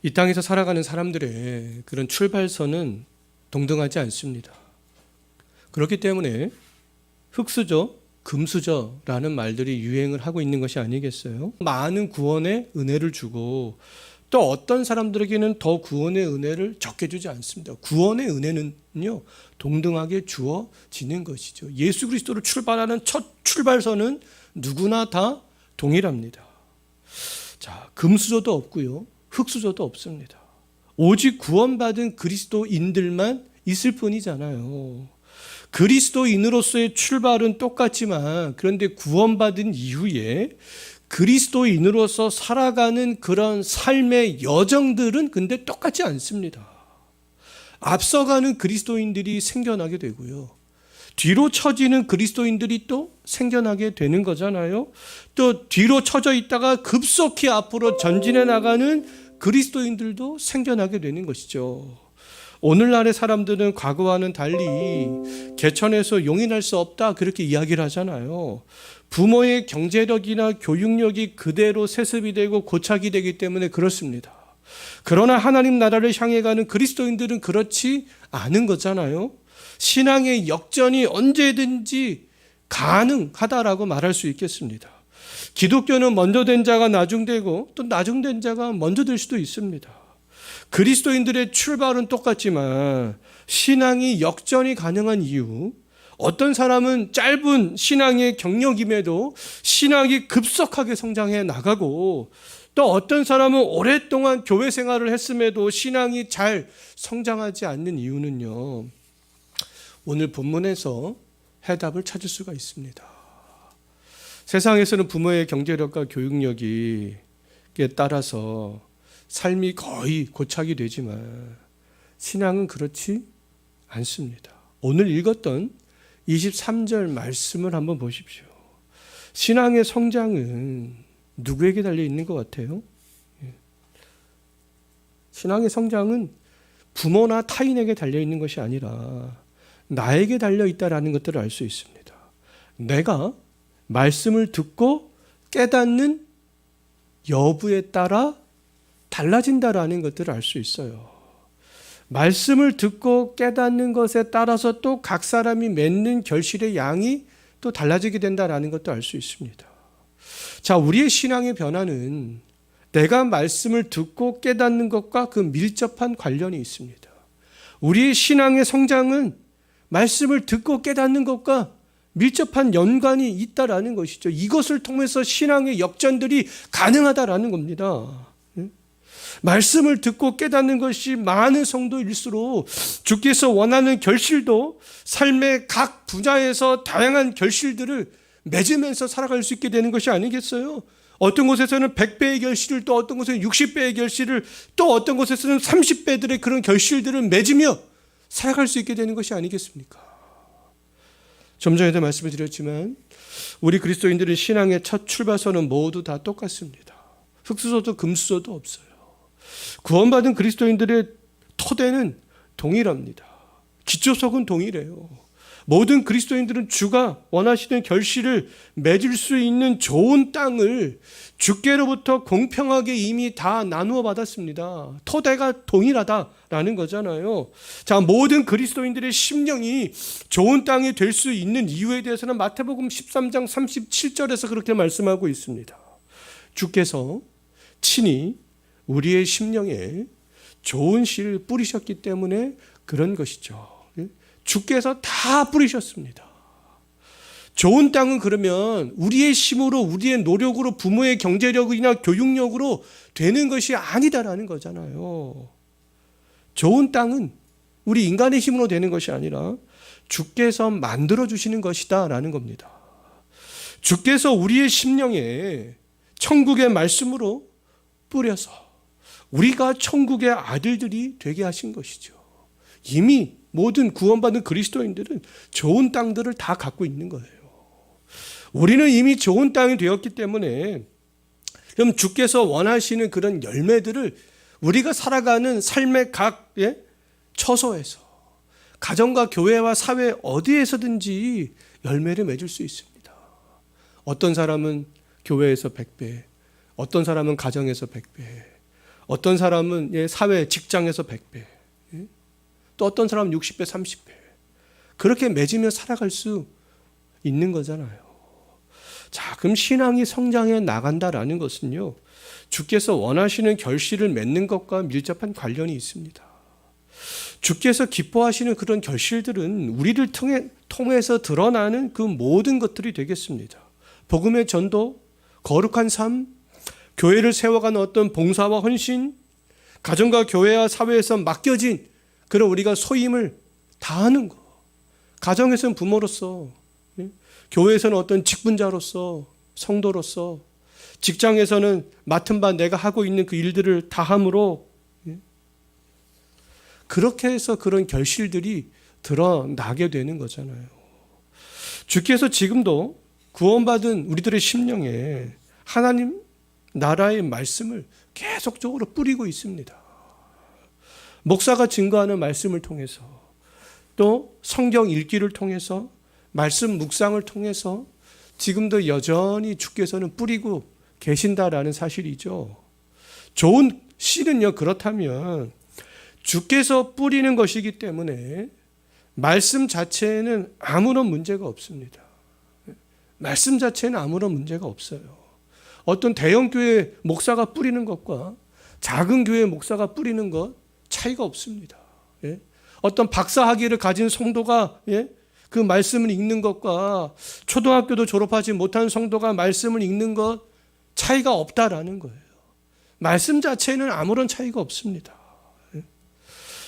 이 땅에서 살아가는 사람들의 그런 출발선은 동등하지 않습니다. 그렇기 때문에 흙수저, 금수저라는 말들이 유행을 하고 있는 것이 아니겠어요? 많은 구원의 은혜를 주고 또 어떤 사람들에게는 더 구원의 은혜를 적게 주지 않습니다. 구원의 은혜는요, 동등하게 주어지는 것이죠. 예수 그리스도로 출발하는 첫 출발선은 누구나 다 동일합니다. 자, 금수저도 없고요, 흙수저도 없습니다. 오직 구원받은 그리스도인들만 있을 뿐이잖아요. 그리스도인으로서의 출발은 똑같지만 그런데 구원받은 이후에 그리스도인으로서 살아가는 그런 삶의 여정들은 근데 똑같지 않습니다. 앞서가는 그리스도인들이 생겨나게 되고요, 뒤로 처지는 그리스도인들이 또 생겨나게 되는 거잖아요. 또 뒤로 처져 있다가 급속히 앞으로 전진해 나가는 그리스도인들도 생겨나게 되는 것이죠. 오늘날의 사람들은 과거와는 달리 개천에서 용인할 수 없다 그렇게 이야기를 하잖아요. 부모의 경제력이나 교육력이 그대로 세습이 되고 고착이 되기 때문에 그렇습니다. 그러나 하나님 나라를 향해 가는 그리스도인들은 그렇지 않은 거잖아요. 신앙의 역전이 언제든지 가능하다라고 말할 수 있겠습니다. 기독교는 먼저 된 자가 나중되고 또 나중된 자가 먼저 될 수도 있습니다. 그리스도인들의 출발은 똑같지만 신앙이 역전이 가능한 이유, 어떤 사람은 짧은 신앙의 경력임에도 신앙이 급속하게 성장해 나가고 또 어떤 사람은 오랫동안 교회 생활을 했음에도 신앙이 잘 성장하지 않는 이유는요, 오늘 본문에서 해답을 찾을 수가 있습니다. 세상에서는 부모의 경제력과 교육력에 따라서 삶이 거의 고착이 되지만 신앙은 그렇지 않습니다. 오늘 읽었던 23절 말씀을 한번 보십시오. 신앙의 성장은 누구에게 달려 있는 것 같아요? 신앙의 성장은 부모나 타인에게 달려 있는 것이 아니라 나에게 달려 있다라는 것들을 알 수 있습니다. 내가 말씀을 듣고 깨닫는 여부에 따라 달라진다라는 것들을 알 수 있어요. 말씀을 듣고 깨닫는 것에 따라서 또 각 사람이 맺는 결실의 양이 또 달라지게 된다라는 것도 알 수 있습니다. 자, 우리의 신앙의 변화는 내가 말씀을 듣고 깨닫는 것과 그 밀접한 관련이 있습니다. 우리의 신앙의 성장은 말씀을 듣고 깨닫는 것과 밀접한 연관이 있다라는 것이죠. 이것을 통해서 신앙의 역전들이 가능하다라는 겁니다. 말씀을 듣고 깨닫는 것이 많은 성도일수록 주께서 원하는 결실도 삶의 각 분야에서 다양한 결실들을 맺으면서 살아갈 수 있게 되는 것이 아니겠어요? 어떤 곳에서는 100배의 결실을, 또 어떤 곳에서는 60배의 결실을, 또 어떤 곳에서는 30배들의 그런 결실들을 맺으며 살아갈 수 있게 되는 것이 아니겠습니까? 좀 전에도 말씀을 드렸지만 우리 그리스도인들은 신앙의 첫 출발선은 모두 다 똑같습니다. 흙수저도 금수저도 없어요. 구원받은 그리스도인들의 토대는 동일합니다. 기초석은 동일해요. 모든 그리스도인들은 주가 원하시는 결실을 맺을 수 있는 좋은 땅을 주께로부터 공평하게 이미 다 나누어 받았습니다. 토대가 동일하다라는 거잖아요. 자, 모든 그리스도인들의 심령이 좋은 땅이 될 수 있는 이유에 대해서는 마태복음 13장 37절에서 그렇게 말씀하고 있습니다. 주께서 친히 우리의 심령에 좋은 씨를 뿌리셨기 때문에 그런 것이죠. 주께서 다 뿌리셨습니다. 좋은 땅은 그러면 우리의 힘으로, 우리의 노력으로, 부모의 경제력이나 교육력으로 되는 것이 아니다라는 거잖아요. 좋은 땅은 우리 인간의 힘으로 되는 것이 아니라 주께서 만들어 주시는 것이다라는 겁니다. 주께서 우리의 심령에 천국의 말씀으로 뿌려서 우리가 천국의 아들들이 되게 하신 것이죠. 이미 모든 구원받은 그리스도인들은 좋은 땅들을 다 갖고 있는 거예요. 우리는 이미 좋은 땅이 되었기 때문에 그럼 주께서 원하시는 그런 열매들을 우리가 살아가는 삶의 각 처소에서, 가정과 교회와 사회 어디에서든지 열매를 맺을 수 있습니다. 어떤 사람은 교회에서 100배, 어떤 사람은 가정에서 100배, 어떤 사람은 사회, 직장에서 100배, 또 어떤 사람은 60배, 30배. 그렇게 맺으며 살아갈 수 있는 거잖아요. 자, 그럼 신앙이 성장해 나간다라는 것은요, 주께서 원하시는 결실을 맺는 것과 밀접한 관련이 있습니다. 주께서 기뻐하시는 그런 결실들은 우리를 통해서 드러나는 그 모든 것들이 되겠습니다. 복음의 전도, 거룩한 삶, 교회를 세워가는 어떤 봉사와 헌신, 가정과 교회와 사회에서 맡겨진 그런 우리가 소임을 다하는 것. 가정에서는 부모로서, 교회에서는 어떤 직분자로서, 성도로서, 직장에서는 맡은 바 내가 하고 있는 그 일들을 다함으로, 그렇게 해서 그런 결실들이 드러나게 되는 거잖아요. 주께서 지금도 구원받은 우리들의 심령에 하나님 나라의 말씀을 계속적으로 뿌리고 있습니다. 목사가 증거하는 말씀을 통해서, 또 성경 읽기를 통해서, 말씀 묵상을 통해서 지금도 여전히 주께서는 뿌리고 계신다라는 사실이죠. 좋은 씨는요, 그렇다면 주께서 뿌리는 것이기 때문에 말씀 자체에는 아무런 문제가 없습니다. 말씀 자체는 아무런 문제가 없어요. 어떤 대형 교회 목사가 뿌리는 것과 작은 교회 목사가 뿌리는 것 차이가 없습니다. 어떤 박사학위를 가진 성도가 그 말씀을 읽는 것과 초등학교도 졸업하지 못한 성도가 말씀을 읽는 것 차이가 없다라는 거예요. 말씀 자체는 아무런 차이가 없습니다.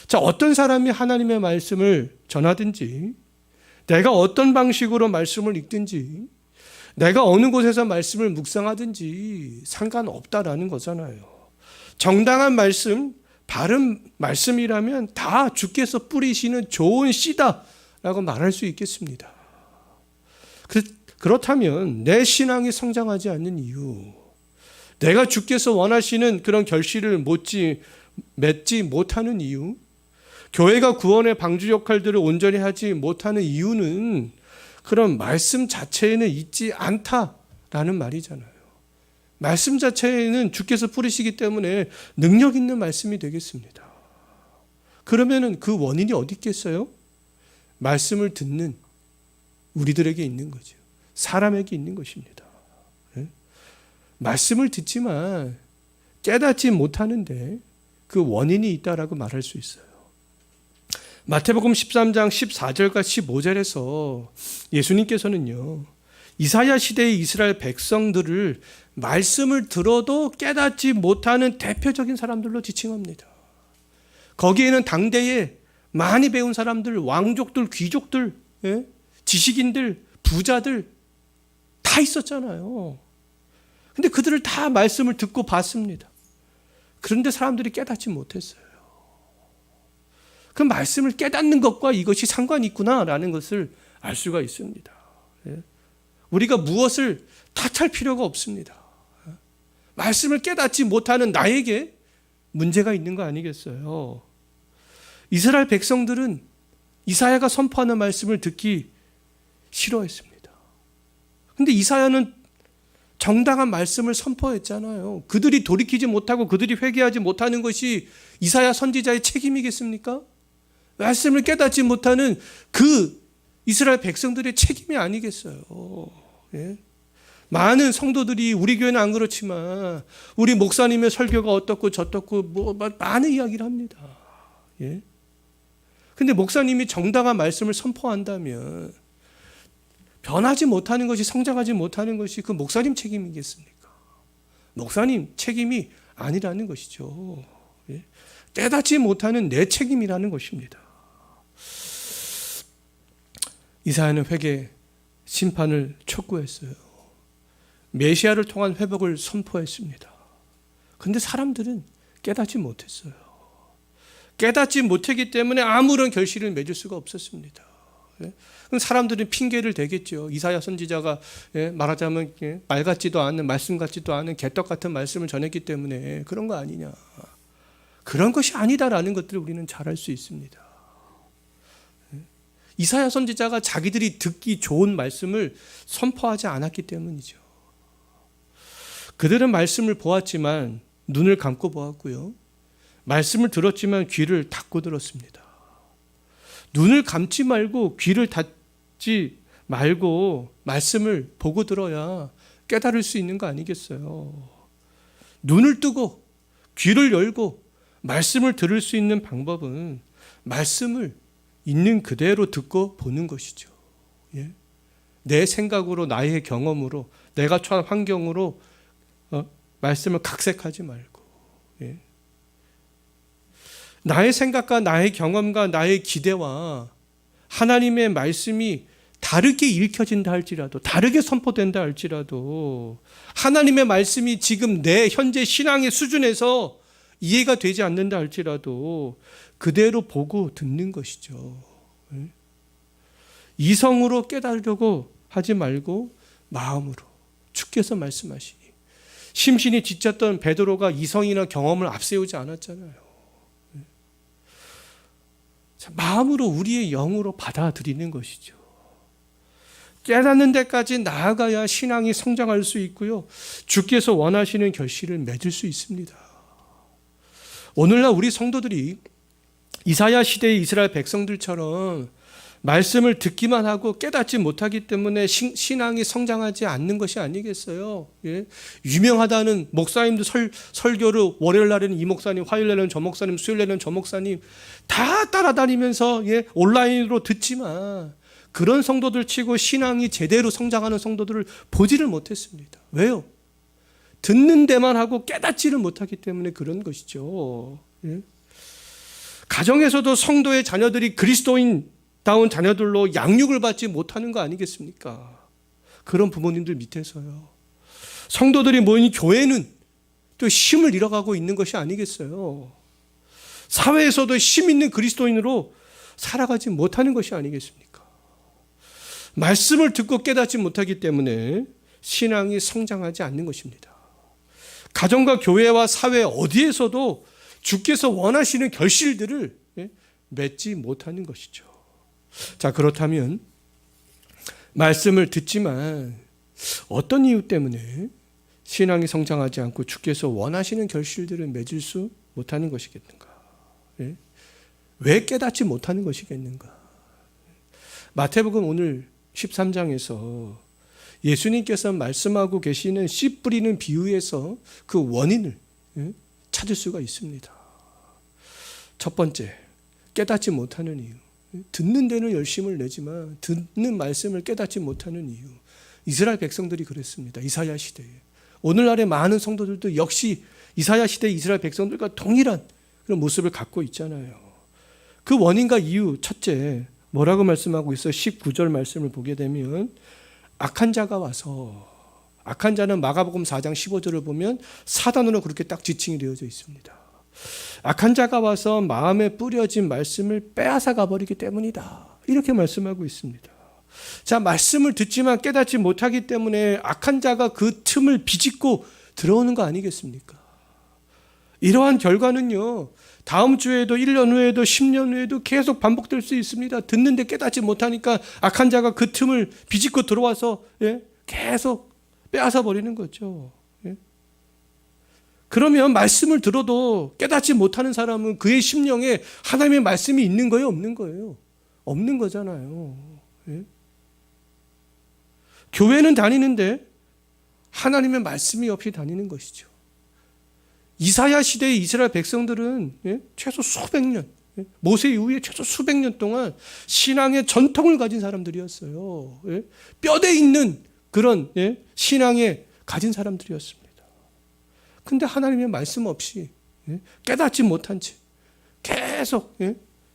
자, 어떤 사람이 하나님의 말씀을 전하든지, 내가 어떤 방식으로 말씀을 읽든지, 내가 어느 곳에서 말씀을 묵상하든지 상관없다라는 거잖아요. 정당한 말씀, 바른 말씀이라면 다 주께서 뿌리시는 좋은 씨다라고 말할 수 있겠습니다. 그렇다면 내 신앙이 성장하지 않는 이유, 내가 주께서 원하시는 그런 결실을 맺지 못하는 이유, 교회가 구원의 방주 역할들을 온전히 하지 못하는 이유는 그런 말씀 자체에는 있지 않다라는 말이잖아요. 말씀 자체에는 주께서 뿌리시기 때문에 능력 있는 말씀이 되겠습니다. 그러면은 그 원인이 어디 있겠어요? 말씀을 듣는 우리들에게 있는 거죠. 사람에게 있는 것입니다. 말씀을 듣지만 깨닫지 못하는데 그 원인이 있다라고 말할 수 있어요. 마태복음 13장 14절과 15절에서 예수님께서는요, 이사야 시대의 이스라엘 백성들을 말씀을 들어도 깨닫지 못하는 대표적인 사람들로 지칭합니다. 거기에는 당대에 많이 배운 사람들, 왕족들, 귀족들, 지식인들, 부자들 다 있었잖아요. 근데 그들을 다 말씀을 듣고 봤습니다. 그런데 사람들이 깨닫지 못했어요. 그 말씀을 깨닫는 것과 이것이 상관이 있구나라는 것을 알 수가 있습니다. 우리가 무엇을 탓할 필요가 없습니다. 말씀을 깨닫지 못하는 나에게 문제가 있는 거 아니겠어요? 이스라엘 백성들은 이사야가 선포하는 말씀을 듣기 싫어했습니다. 그런데 이사야는 정당한 말씀을 선포했잖아요. 그들이 돌이키지 못하고 그들이 회개하지 못하는 것이 이사야 선지자의 책임이겠습니까? 말씀을 깨닫지 못하는 그 이스라엘 백성들의 책임이 아니겠어요. 많은 성도들이, 우리 교회는 안 그렇지만 우리 목사님의 설교가 어떻고 저떻고 많은 이야기를 합니다. 근데 목사님이 정당한 말씀을 선포한다면 변하지 못하는 것이, 성장하지 못하는 것이 그 목사님 책임이겠습니까? 목사님 책임이 아니라는 것이죠. 깨닫지 못하는 내 책임이라는 것입니다. 이사야는 회개, 심판을 촉구했어요. 메시아를 통한 회복을 선포했습니다. 그런데 사람들은 깨닫지 못했어요. 깨닫지 못했기 때문에 아무런 결실을 맺을 수가 없었습니다. 그럼 사람들은 핑계를 대겠죠. 이사야 선지자가 말하자면 말 같지도 않은, 말씀 같지도 않은 개떡 같은 말씀을 전했기 때문에 그런 거 아니냐. 그런 것이 아니다라는 것들을 우리는 잘 알 수 있습니다. 이사야 선지자가 자기들이 듣기 좋은 말씀을 선포하지 않았기 때문이죠. 그들은 말씀을 보았지만 눈을 감고 보았고요. 말씀을 들었지만 귀를 닫고 들었습니다. 눈을 감지 말고 귀를 닫지 말고 말씀을 보고 들어야 깨달을 수 있는 거 아니겠어요? 눈을 뜨고 귀를 열고 말씀을 들을 수 있는 방법은 말씀을 있는 그대로 듣고 보는 것이죠. 예? 내 생각으로, 나의 경험으로, 내가 처한 환경으로 말씀을 각색하지 말고, 예? 나의 생각과 나의 경험과 나의 기대와 하나님의 말씀이 다르게 읽혀진다 할지라도, 다르게 선포된다 할지라도, 하나님의 말씀이 지금 내 현재 신앙의 수준에서 이해가 되지 않는다 할지라도 그대로 보고 듣는 것이죠. 이성으로 깨달으려고 하지 말고 마음으로, 주께서 말씀하시니. 심신이 지쳤던 베드로가 이성이나 경험을 앞세우지 않았잖아요. 마음으로, 우리의 영으로 받아들이는 것이죠. 깨닫는 데까지 나아가야 신앙이 성장할 수 있고요, 주께서 원하시는 결실을 맺을 수 있습니다. 오늘날 우리 성도들이 이사야 시대의 이스라엘 백성들처럼 말씀을 듣기만 하고 깨닫지 못하기 때문에 신앙이 성장하지 않는 것이 아니겠어요? 예? 유명하다는 목사님도 설교를 월요일 날에는 이 목사님, 화요일 날에는 저 목사님, 수요일 날에는 저 목사님 다 따라다니면서 온라인으로 듣지만 그런 성도들 치고 신앙이 제대로 성장하는 성도들을 보지를 못했습니다. 왜요? 듣는 데만 하고 깨닫지를 못하기 때문에 그런 것이죠. 예? 가정에서도 성도의 자녀들이 그리스도인다운 자녀들로 양육을 받지 못하는 거 아니겠습니까? 그런 부모님들 밑에서요. 성도들이 모인 교회는 또 힘을 잃어가고 있는 것이 아니겠어요? 사회에서도 힘 있는 그리스도인으로 살아가지 못하는 것이 아니겠습니까? 말씀을 듣고 깨닫지 못하기 때문에 신앙이 성장하지 않는 것입니다. 가정과 교회와 사회 어디에서도 주께서 원하시는 결실들을 맺지 못하는 것이죠. 자, 그렇다면 말씀을 듣지만 어떤 이유 때문에 신앙이 성장하지 않고 주께서 원하시는 결실들을 맺을 수 못하는 것이겠는가? 왜 깨닫지 못하는 것이겠는가? 마태복음 오늘 13장에서 예수님께서 말씀하고 계시는 씨 뿌리는 비유에서 그 원인을 찾을 수가 있습니다. 첫 번째, 깨닫지 못하는 이유. 듣는 데는 열심을 내지만 듣는 말씀을 깨닫지 못하는 이유. 이스라엘 백성들이 그랬습니다. 이사야 시대에. 오늘날의 많은 성도들도 역시 이사야 시대 이스라엘 백성들과 동일한 그런 모습을 갖고 있잖아요. 그 원인과 이유, 첫째, 뭐라고 말씀하고 있어요? 19절 말씀을 보게 되면 악한 자가 와서, 악한 자는 마가복음 4장 15절을 보면 사단으로 그렇게 딱 지칭이 되어져 있습니다. 악한 자가 와서 마음에 뿌려진 말씀을 빼앗아 가버리기 때문이다, 이렇게 말씀하고 있습니다. 자, 말씀을 듣지만 깨닫지 못하기 때문에 악한 자가 그 틈을 비집고 들어오는 거 아니겠습니까? 이러한 결과는요, 다음 주에도 1년 후에도 10년 후에도 계속 반복될 수 있습니다. 듣는데 깨닫지 못하니까 악한 자가 그 틈을 비집고 들어와서 계속 빼앗아 버리는 거죠. 그러면 말씀을 들어도 깨닫지 못하는 사람은 그의 심령에 하나님의 말씀이 있는 거예요, 없는 거예요? 없는 거잖아요. 교회는 다니는데 하나님의 말씀이 없이 다니는 것이죠. 이사야 시대의 이스라엘 백성들은 최소 수백 년, 모세 이후에 최소 수백 년 동안 신앙의 전통을 가진 사람들이었어요. 뼈대 있는 그런 신앙에 가진 사람들이었습니다. 근데 하나님의 말씀 없이 깨닫지 못한 채 계속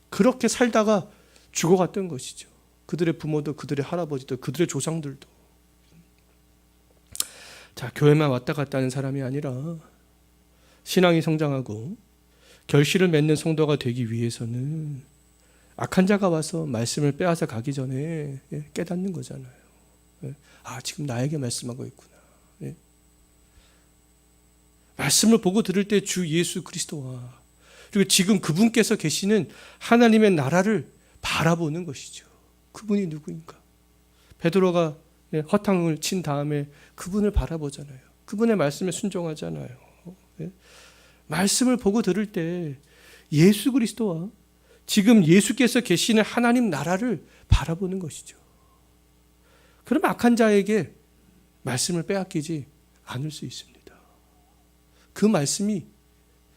그렇게 살다가 죽어갔던 것이죠. 그들의 부모도, 그들의 할아버지도, 그들의 조상들도. 자, 교회만 왔다 갔다 하는 사람이 아니라 신앙이 성장하고 결실을 맺는 성도가 되기 위해서는 악한 자가 와서 말씀을 빼앗아 가기 전에 깨닫는 거잖아요. 아, 지금 나에게 말씀하고 있구나. 말씀을 보고 들을 때 주 예수 그리스도와 그리고 지금 그분께서 계시는 하나님의 나라를 바라보는 것이죠. 그분이 누구인가? 베드로가 허탕을 친 다음에 그분을 바라보잖아요. 그분의 말씀에 순종하잖아요. 말씀을 보고 들을 때 예수 그리스도와 지금 예수께서 계시는 하나님 나라를 바라보는 것이죠. 그럼 악한 자에게 말씀을 빼앗기지 않을 수 있습니다. 그 말씀이,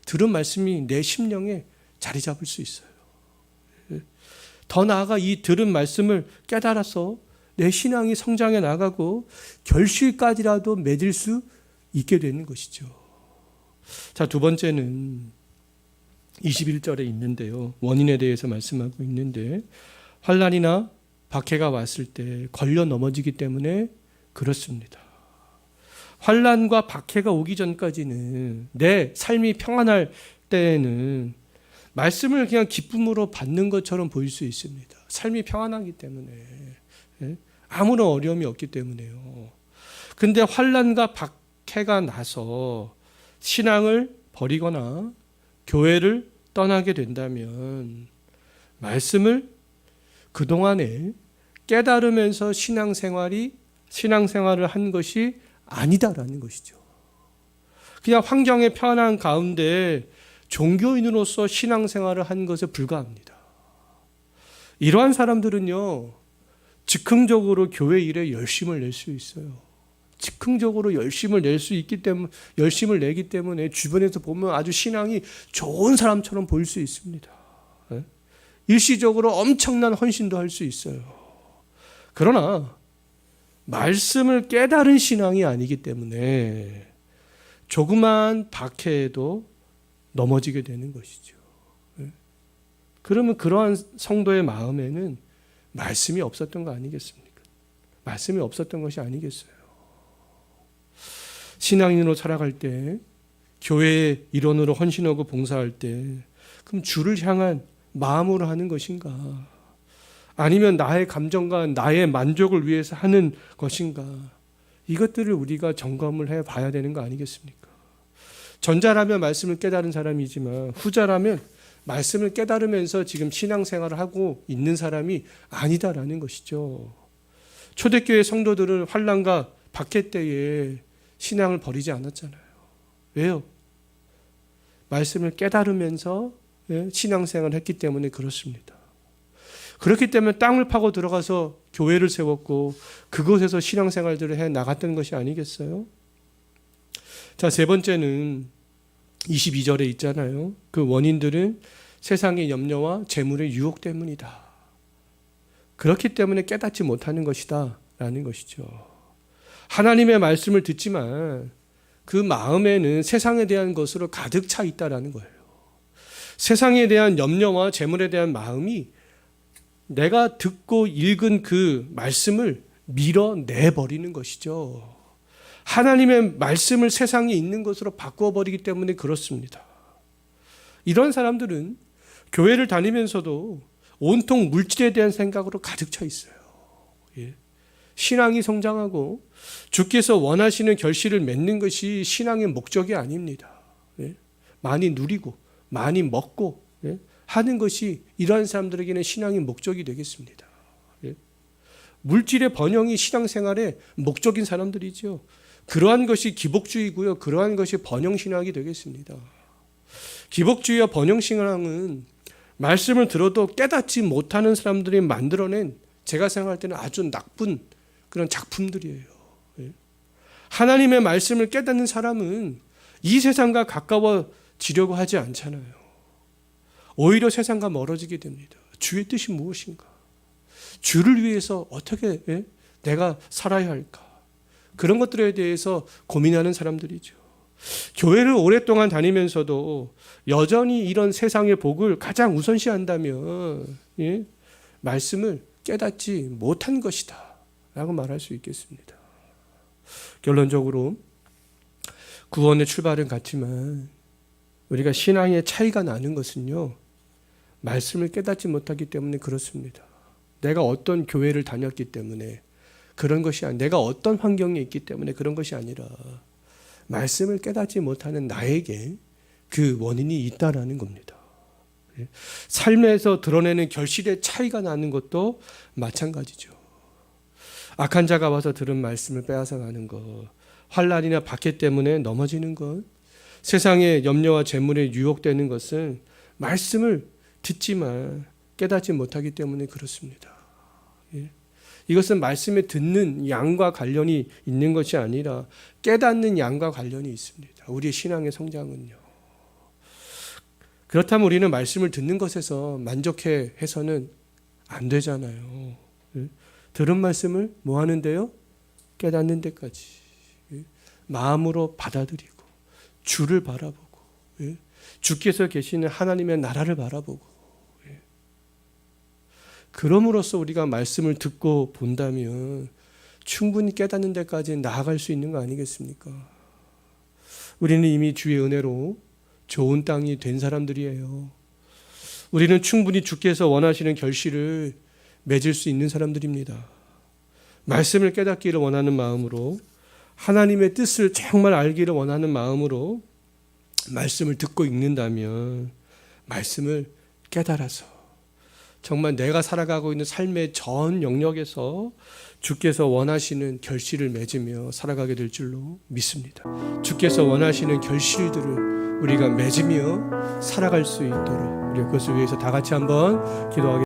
들은 말씀이 내 심령에 자리 잡을 수 있어요. 더 나아가 이 들은 말씀을 깨달아서 내 신앙이 성장해 나가고 결실까지라도 맺을 수 있게 되는 것이죠. 자, 두 번째는 21절에 있는데요. 원인에 대해서 말씀하고 있는데, 환난이나 박해가 왔을 때 걸려 넘어지기 때문에 그렇습니다. 환난과 박해가 오기 전까지는, 내 삶이 평안할 때에는 말씀을 그냥 기쁨으로 받는 것처럼 보일 수 있습니다. 삶이 평안하기 때문에, 아무런 어려움이 없기 때문에요. 근데 환난과 박해가 나서 신앙을 버리거나 교회를 떠나게 된다면 말씀을 그동안에 깨달으면서 신앙생활을 한 것이 아니다라는 것이죠. 그냥 환경의 편안 가운데 종교인으로서 신앙생활을 한 것에 불과합니다. 이러한 사람들은요, 즉흥적으로 교회 일에 열심을 낼 수 있어요. 즉흥적으로 열심을 내기 때문에 주변에서 보면 아주 신앙이 좋은 사람처럼 보일 수 있습니다. 일시적으로 엄청난 헌신도 할 수 있어요. 그러나 말씀을 깨달은 신앙이 아니기 때문에 조그만 박해에도 넘어지게 되는 것이죠. 그러면 그러한 성도의 마음에는 말씀이 없었던 거 아니겠습니까? 말씀이 없었던 것이 아니겠어요? 신앙인으로 살아갈 때, 교회의 일원으로 헌신하고 봉사할 때, 그럼 주를 향한 마음으로 하는 것인가? 아니면 나의 감정과 나의 만족을 위해서 하는 것인가? 이것들을 우리가 점검을 해 봐야 되는 거 아니겠습니까? 전자라면 말씀을 깨달은 사람이지만 후자라면 말씀을 깨달으면서 지금 신앙생활을 하고 있는 사람이 아니다라는 것이죠. 초대교회 성도들은 환난과 박해 때에 신앙을 버리지 않았잖아요. 왜요? 말씀을 깨달으면서 신앙생활을 했기 때문에 그렇습니다. 그렇기 때문에 땅을 파고 들어가서 교회를 세웠고 그곳에서 신앙생활들을 해 나갔던 것이 아니겠어요? 자, 세 번째는 22절에 있잖아요. 그 원인들은 세상의 염려와 재물의 유혹 때문이다. 그렇기 때문에 깨닫지 못하는 것이다 라는 것이죠. 하나님의 말씀을 듣지만 그 마음에는 세상에 대한 것으로 가득 차 있다라는 거예요. 세상에 대한 염려와 재물에 대한 마음이 내가 듣고 읽은 그 말씀을 밀어내버리는 것이죠. 하나님의 말씀을 세상에 있는 것으로 바꾸어버리기 때문에 그렇습니다. 이런 사람들은 교회를 다니면서도 온통 물질에 대한 생각으로 가득 차 있어요. 신앙이 성장하고 주께서 원하시는 결실을 맺는 것이 신앙의 목적이 아닙니다. 많이 누리고 많이 먹고 하는 것이 이러한 사람들에게는 신앙의 목적이 되겠습니다. 물질의 번영이 신앙생활의 목적인 사람들이죠. 그러한 것이 기복주의고요. 그러한 것이 번영신앙이 되겠습니다. 기복주의와 번영신앙은 말씀을 들어도 깨닫지 못하는 사람들이 만들어낸, 제가 생각할 때는 아주 나쁜 그런 작품들이에요. 하나님의 말씀을 깨닫는 사람은 이 세상과 가까워지려고 하지 않잖아요. 오히려 세상과 멀어지게 됩니다. 주의 뜻이 무엇인가? 주를 위해서 어떻게 내가 살아야 할까? 그런 것들에 대해서 고민하는 사람들이죠. 교회를 오랫동안 다니면서도 여전히 이런 세상의 복을 가장 우선시한다면 말씀을 깨닫지 못한 것이다 라고 말할 수 있겠습니다. 결론적으로 구원의 출발은 같지만 우리가 신앙의 차이가 나는 것은요, 말씀을 깨닫지 못하기 때문에 그렇습니다. 내가 어떤 교회를 다녔기 때문에 그런 것이 아니라, 내가 어떤 환경에 있기 때문에 그런 것이 아니라 말씀을 깨닫지 못하는 나에게 그 원인이 있다라는 겁니다. 삶에서 드러내는 결실의 차이가 나는 것도 마찬가지죠. 악한 자가 와서 들은 말씀을 빼앗아 가는 것, 환난이나 박해 때문에 넘어지는 것, 세상의 염려와 재물에 유혹되는 것은 말씀을 듣지만 깨닫지 못하기 때문에 그렇습니다. 예. 이것은 말씀에 듣는 양과 관련이 있는 것이 아니라 깨닫는 양과 관련이 있습니다. 우리의 신앙의 성장은요. 그렇다면 우리는 말씀을 듣는 것에서 만족해 해서는 안 되잖아요. 예. 들은 말씀을 뭐 하는데요? 깨닫는 데까지. 예. 마음으로 받아들이고 주를 바라보고 예. 주께서 계시는 하나님의 나라를 바라보고 그럼으로써 우리가 말씀을 듣고 본다면 충분히 깨닫는 데까지 나아갈 수 있는 거 아니겠습니까? 우리는 이미 주의 은혜로 좋은 땅이 된 사람들이에요. 우리는 충분히 주께서 원하시는 결실을 맺을 수 있는 사람들입니다. 말씀을 깨닫기를 원하는 마음으로 하나님의 뜻을 정말 알기를 원하는 마음으로 말씀을 듣고 읽는다면 말씀을 깨달아서 정말 내가 살아가고 있는 삶의 전 영역에서 주께서 원하시는 결실을 맺으며 살아가게 될 줄로 믿습니다. 주께서 원하시는 결실들을 우리가 맺으며 살아갈 수 있도록 우리 그것을 위해서 다 같이 한번 기도하겠습니다.